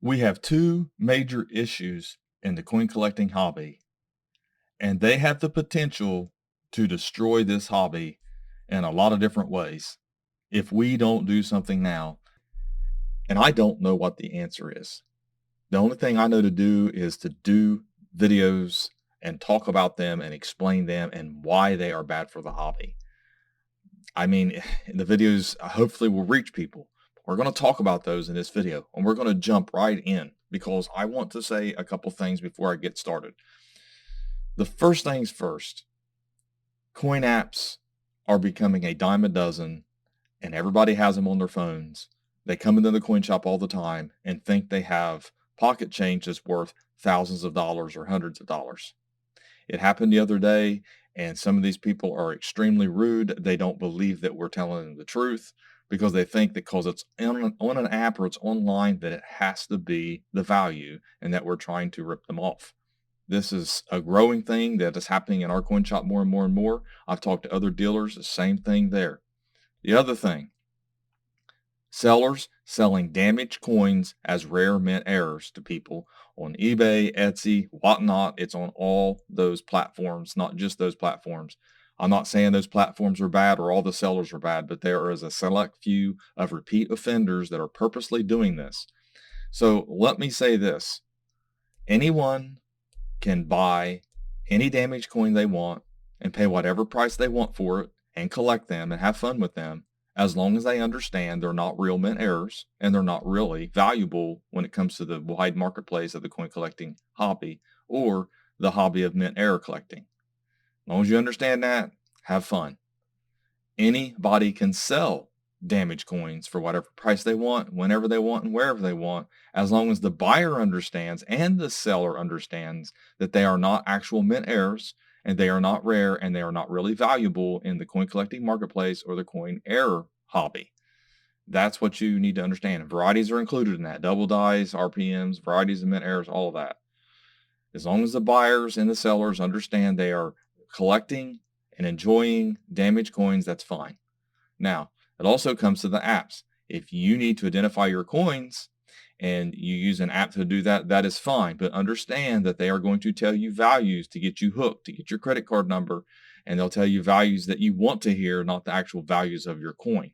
We have two major issues in the coin collecting hobby, and they have the potential to destroy this hobby in a lot of different ways if we don't do something now. And I don't know what the answer is. The only thing I know to do is to do videos and talk about them and explain them and why they are bad for the hobby. I mean, the videos hopefully will reach people. We're going to talk about those in this video, and we're going to jump right in because I want to say a couple things before I get started. The first things first, coin apps are becoming a dime a dozen, and everybody has them on their phones. They come into the coin shop all the time and think they have pocket change that's worth thousands of dollars or hundreds of dollars. It happened the other day, and some of these people are extremely rude. They don't believe that we're telling them the truth because they think that because it's on an app or it's online that it has to be the value and that we're trying to rip them off. This is a growing thing that is happening in our coin shop more and more and more. I've talked to other dealers, the same thing there. The other thing, sellers selling damaged coins as rare mint errors to people on eBay, Etsy, whatnot. It's on all those platforms, not just those platforms. I'm not saying those platforms are bad or all the sellers are bad, but there is a select few of repeat offenders that are purposely doing this. So let me say this. Anyone can buy any damaged coin they want and pay whatever price they want for it and collect them and have fun with them, as long as they understand they're not real mint errors and they're not really valuable when it comes to the wide marketplace of the coin collecting hobby or the hobby of mint error collecting. As long as you understand that, have fun. Anybody can sell damaged coins for whatever price they want, whenever they want, and wherever they want, as long as the buyer understands and the seller understands that they are not actual mint errors and they are not rare and they are not really valuable in the coin collecting marketplace or the coin error hobby. That's what you need to understand. And varieties are included in that. Double dice, RPMs, varieties of mint errors, all of that. As long as the buyers and the sellers understand they are collecting and enjoying damaged coins, that's fine. Now, it also comes to the apps. If you need to identify your coins and you use an app to do that, that is fine. But understand that they are going to tell you values to get you hooked, to get your credit card number, and they'll tell you values that you want to hear, not the actual values of your coin.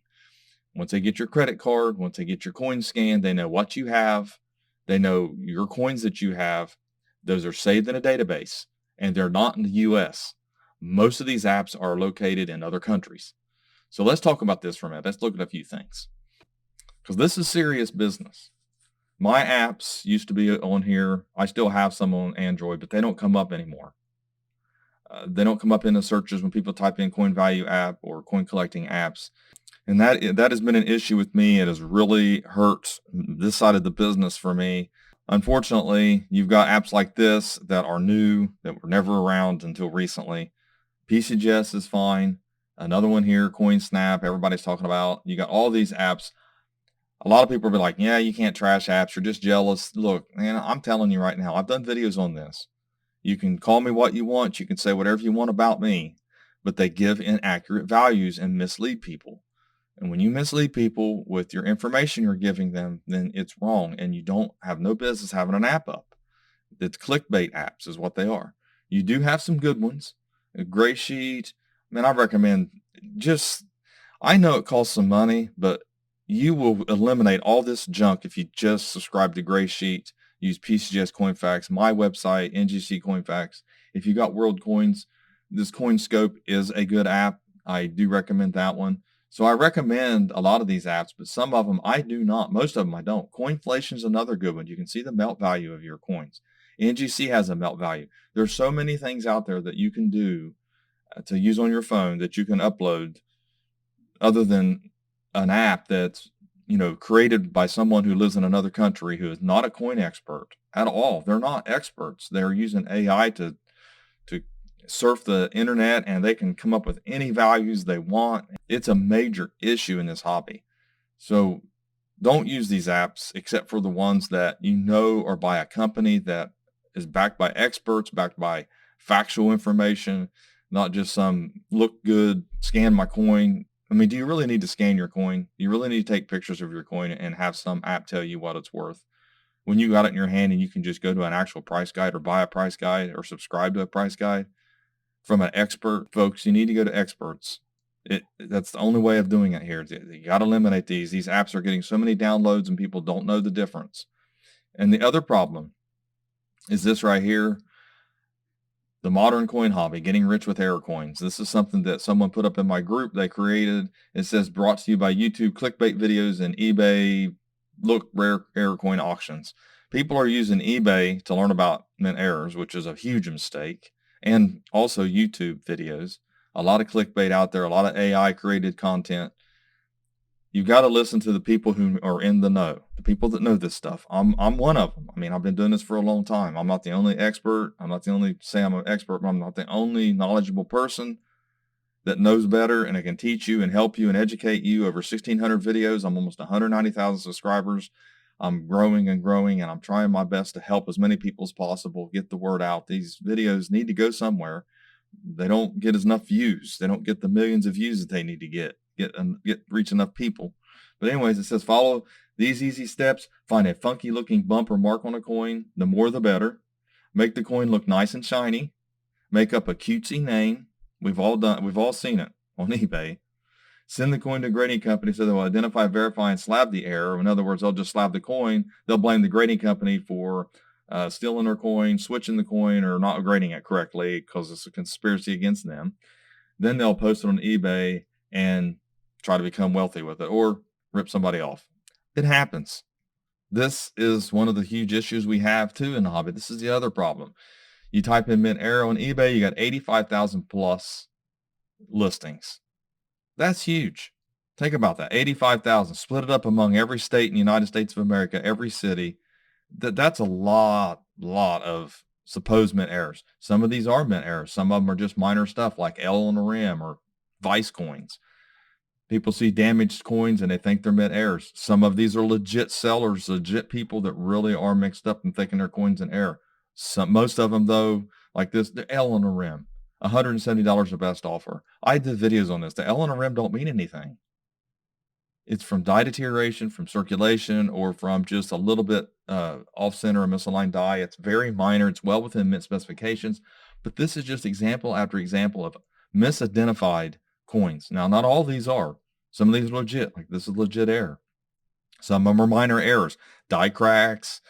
Once they get your credit card, once they get your coin scanned, they know what you have. They know your coins that you have. Those are saved in a database, and they're not in the US. Most of these apps are located in other countries. So let's talk about this for a minute. Let's look at a few things, because this is serious business. My apps used to be on here. I still have some on Android, but they don't come up anymore. They don't come up in the searches when people type in coin value app or coin collecting apps. And that has been an issue with me. It has really hurt this side of the business for me. Unfortunately, you've got apps like this that are new, that were never around until recently. PCGS is fine. Another one here, CoinSnap, everybody's talking about. You got all these apps. A lot of people will be like, yeah, you can't trash apps. You're just jealous. Look, man, I'm telling you right now, I've done videos on this. You can call me what you want. You can say whatever you want about me, but they give inaccurate values and mislead people. And when you mislead people with your information you're giving them, then it's wrong. And you don't have no business having an app up. It's clickbait apps is what they are. You do have some good ones. A Gray Sheet. Man, I recommend I know it costs some money, but you will eliminate all this junk if you just subscribe to Gray Sheet, use PCGS CoinFacts, my website, NGC CoinFacts. If you got World Coins, this CoinScope is a good app. I do recommend that one. So I recommend a lot of these apps, but some of them I do not. Most of them I don't. Coinflation is another good one. You can see the melt value of your coins. NGC has a melt value. There's so many things out there that you can do to use on your phone that you can upload other than an app that's, created by someone who lives in another country who is not a coin expert at all. They're not experts. They're using AI to surf the internet, and they can come up with any values they want. It's a major issue in this hobby. So don't use these apps except for the ones that you know are by a company that is backed by experts, backed by factual information, not just some look good, scan my coin. I mean, do you really need to scan your coin? Do you really need to take pictures of your coin and have some app tell you what it's worth? when you got it in your hand and you can just go to an actual price guide or buy a price guide or subscribe to a price guide from an expert. Folks, you need to go to experts. That's the only way of doing it here. You got to eliminate these. These apps are getting so many downloads and people don't know the difference. And the other problem is this right here. The modern coin hobby, getting rich with error coins. This is something that someone put up in my group. They created. It says brought to you by YouTube clickbait videos and eBay look rare error coin auctions. People are using eBay to learn about mint errors, which is a huge mistake, and also YouTube videos. A lot of clickbait out there, a lot of AI created content. You got to listen to the people who are in the know, the people that know this stuff. I'm one of them. I mean, I've been doing this for a long time. I'm not the only expert. I'm not the only say I'm an expert, but I'm not the only knowledgeable person that knows better and it can teach you and help you and educate you. Over 1,600 videos. I'm almost 190,000 subscribers. I'm growing and growing, and I'm trying my best to help as many people as possible get the word out. These videos need to go somewhere. They don't get enough views. They don't get the millions of views that they need to get reach enough people. But anyways, it says follow these easy steps. Find a funky looking bump or mark on a coin. The more the better. Make the coin look nice and shiny. Make up a cutesy name. We've all seen it on eBay. Send the coin to a grading company so they'll identify, verify, and slab the error. In other words, they'll just slab the coin. They'll blame the grading company for stealing their coin, switching the coin, or not grading it correctly because it's a conspiracy against them. Then they'll post it on eBay and try to become wealthy with it or rip somebody off. It happens. This is one of the huge issues we have too in the hobby. This is the other problem. You type in mint error on eBay, you got 85,000 plus listings. That's huge. Think about that. 85,000. Split it up among every state in the United States of America, every city. That's a lot of supposed mint errors. Some of these are mint errors. Some of them are just minor stuff like L on the rim or vice coins. People see damaged coins and they think they're mint errors. Some of these are legit sellers, legit people that really are mixed up and thinking their coin's in error. Most of them, though, like this, the L on the rim, $170 the best offer. I did videos on this. The L on the rim don't mean anything. It's from die deterioration, from circulation, or from just a little bit off center or misaligned die. It's very minor. It's well within mint specifications. But this is just example after example of misidentified coins. Now, not all these are. Some of these are legit. Like this is legit error. Some of them are minor errors. Die cracks,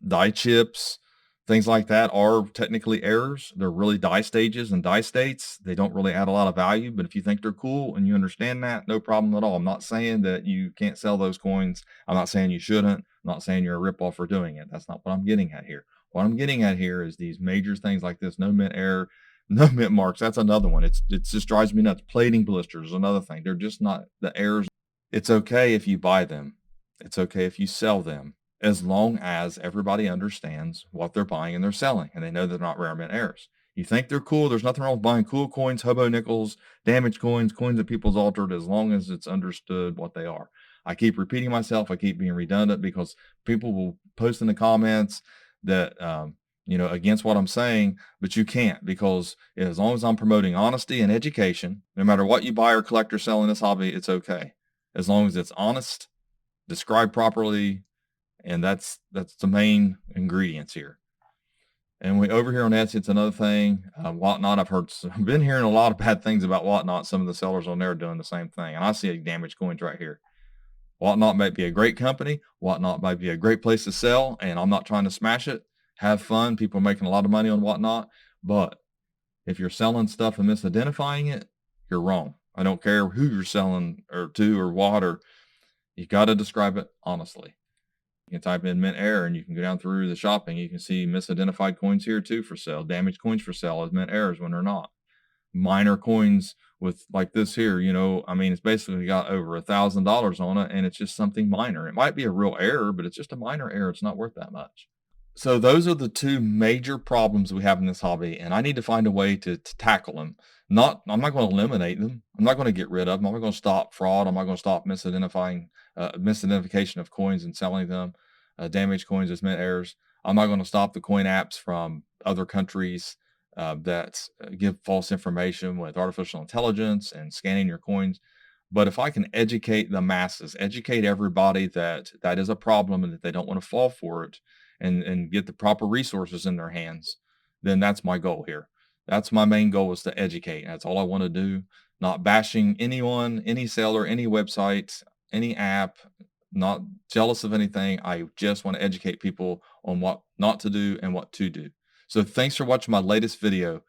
die chips, things like that are technically errors. They're really die stages and die states. They don't really add a lot of value, but if you think they're cool and you understand that, no problem at all. I'm not saying that you can't sell those coins. I'm not saying you shouldn't. I'm not saying you're a ripoff for doing it. That's not what I'm getting at here. What I'm getting at here is these major things like this, no mint error, no mint marks. That's another one. It just drives me nuts. Plating blisters is another thing. They're just not the errors. It's okay if you buy them. It's okay if you sell them, as long as everybody understands what they're buying and they're selling, and they know they're not rare mint errors. You think they're cool. There's nothing wrong with buying cool coins, hobo nickels, damaged coins, coins that people's altered, as long as it's understood what they are. I keep repeating myself. I keep being redundant because people will post in the comments that, against what I'm saying, but you can't, because as long as I'm promoting honesty and education, no matter what you buy or collect or sell in this hobby, it's okay. As long as it's honest, described properly, and that's the main ingredients here. And we over here on Etsy, it's another thing. Whatnot, I've been hearing a lot of bad things about Whatnot. Some of the sellers on there are doing the same thing, and I see damaged coins right here. Whatnot might be a great company. Whatnot might be a great place to sell, and I'm not trying to smash it. Have fun. People are making a lot of money on Whatnot, but if you're selling stuff and misidentifying it, you're wrong. I don't care who you're selling or to or what, or you got to describe it honestly. You can type in mint error and you can go down through the shopping. You can see misidentified coins here too for sale. Damaged coins for sale as mint errors when they're not. Minor coins with like this here, it's basically got over $1,000 on it, and it's just something minor. It might be a real error, but it's just a minor error. It's not worth that much. So those are the two major problems we have in this hobby, and I need to find a way to tackle them. I'm not going to eliminate them. I'm not going to get rid of them. I'm not going to stop fraud. I'm not going to stop misidentification of coins and selling them, damaged coins as mint errors. I'm not going to stop the coin apps from other countries that give false information with artificial intelligence and scanning your coins. But if I can educate the masses, educate everybody that that is a problem and that they don't want to fall for it, and get the proper resources in their hands, then that's my goal here. That's my main goal, is to educate. That's all I want to do. Not bashing anyone, any seller, any website, any app, not jealous of anything. I just want to educate people on what not to do and what to do. So thanks for watching my latest video.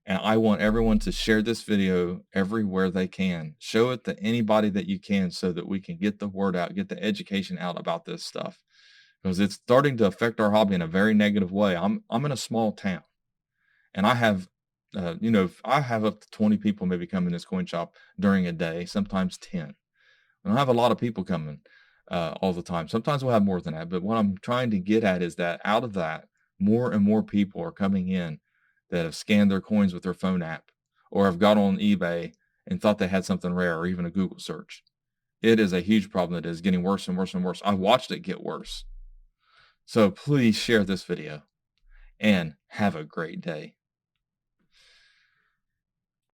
And I want everyone to share this video everywhere they can. Show it to anybody that you can, so that we can get the word out, get the education out about this stuff, because it's starting to affect our hobby in a very negative way. I'm in a small town, and I have, I have up to 20 people maybe come in this coin shop during a day, sometimes 10. I don't have a lot of people coming all the time. Sometimes we'll have more than that. But what I'm trying to get at is that out of that, more and more people are coming in that have scanned their coins with their phone app, or have got on eBay and thought they had something rare, or even a Google search. It is a huge problem that is getting worse and worse and worse. I watched it get worse. So please share this video and have a great day.